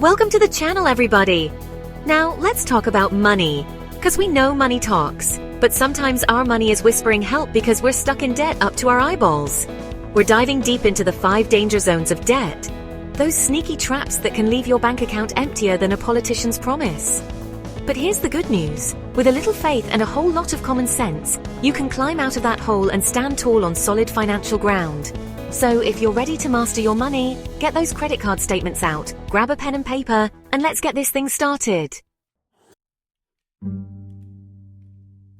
Welcome to the channel, everybody. Now, let's talk about money. Because we know money talks, but sometimes our money is whispering help because we're stuck in debt up to our eyeballs. We're diving deep into the 5 danger zones of debt. Those sneaky traps that can leave your bank account emptier than a politician's promise. But here's the good news. With a little faith and a whole lot of common sense, you can climb out of that hole and stand tall on solid financial ground. So if you're ready to master your money, get those credit card statements out, grab a pen and paper, and let's get this thing started.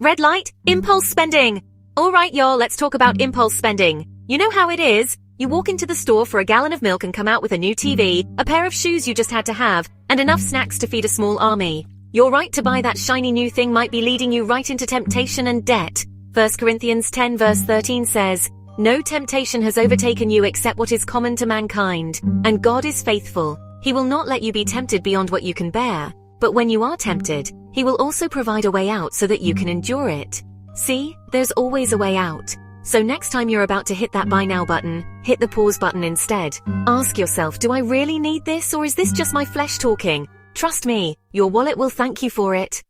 Red light, impulse spending. All right, y'all, let's talk about impulse spending. You know how it is. You walk into the store for a gallon of milk and come out with a new TV, a pair of shoes you just had to have, and enough snacks to feed a small army. Your right to buy that shiny new thing might be leading you right into temptation and debt. 1 Corinthians 10 verse 13 says, "No temptation has overtaken you except what is common to mankind, and God is faithful. He will not let you be tempted beyond what you can bear, but when you are tempted, He will also provide a way out so that you can endure it." See, there's always a way out. So next time you're about to hit that buy now button, hit the pause button instead. Ask yourself, do I really need this, or is this just my flesh talking? Trust me, your wallet will thank you for it.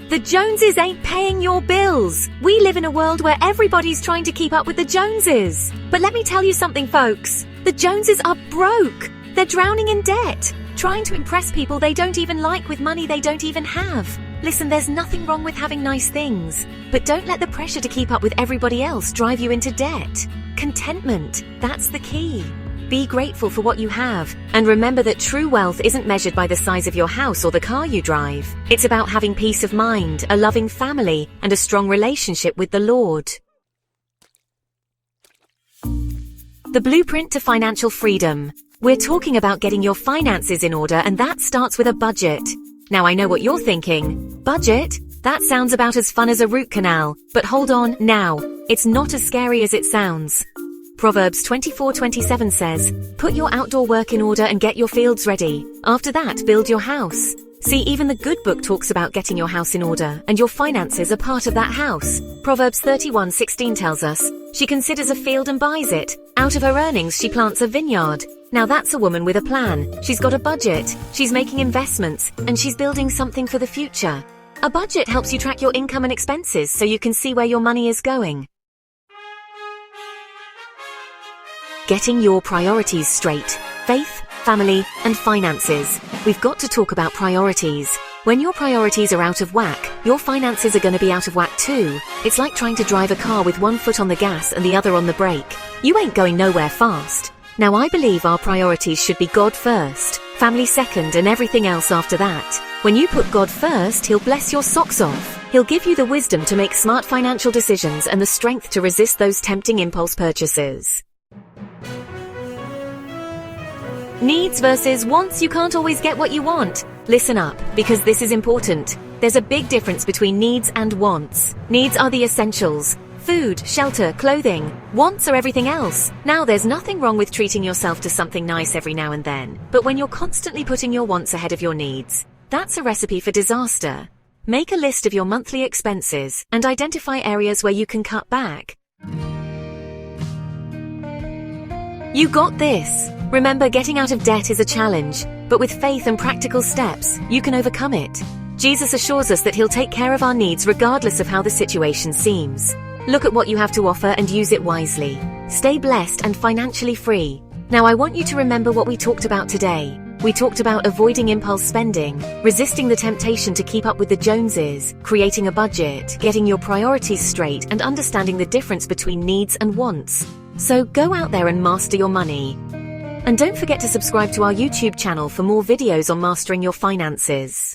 The Joneses ain't paying your bills. We live in a world where everybody's trying to keep up with the Joneses. But let me tell you something, folks. The Joneses are broke. They're drowning in debt, trying to impress people they don't even like with money they don't even have. Listen, there's nothing wrong with having nice things, but don't let the pressure to keep up with everybody else drive you into debt. Contentment, that's the key. Be grateful for what you have, and remember that true wealth isn't measured by the size of your house or the car you drive. It's about having peace of mind, a loving family, and a strong relationship with the Lord. The blueprint to financial freedom. We're talking about getting your finances in order, and that starts with a budget. Now I know what you're thinking. Budget? That sounds about as fun as a root canal. But hold on, now. It's not as scary as it sounds. Proverbs 24:27 says, "Put your outdoor work in order and get your fields ready. After that, build your house." See, even the good book talks about getting your house in order, and your finances are part of that house. Proverbs 31:16 tells us, "She considers a field and buys it. Out of her earnings she plants a vineyard." Now that's a woman with a plan. She's got a budget, she's making investments, and she's building something for the future. A budget helps you track your income and expenses so you can see where your money is going. Getting your priorities straight. Faith, family, and finances. We've got to talk about priorities. When your priorities are out of whack, your finances are going to be out of whack too. It's like trying to drive a car with one foot on the gas and the other on the brake. You ain't going nowhere fast. Now I believe our priorities should be God first, family second, and everything else after that. When you put God first, He'll bless your socks off. He'll give you the wisdom to make smart financial decisions and the strength to resist those tempting impulse purchases. Needs versus wants. You can't always get what you want. Listen up, because this is important. There's a big difference between needs and wants. Needs are the essentials. Food, shelter, clothing. Wants are everything else. Now, there's nothing wrong with treating yourself to something nice every now and then. But when you're constantly putting your wants ahead of your needs, that's a recipe for disaster. Make a list of your monthly expenses and identify areas where you can cut back. You got this. Remember, getting out of debt is a challenge, but with faith and practical steps, you can overcome it. Jesus assures us that He'll take care of our needs regardless of how the situation seems. Look at what you have to offer and use it wisely. Stay blessed and financially free. Now I want you to remember what we talked about today. We talked about avoiding impulse spending, resisting the temptation to keep up with the Joneses, creating a budget, getting your priorities straight, and understanding the difference between needs and wants. So go out there and master your money. And don't forget to subscribe to our YouTube channel for more videos on mastering your finances.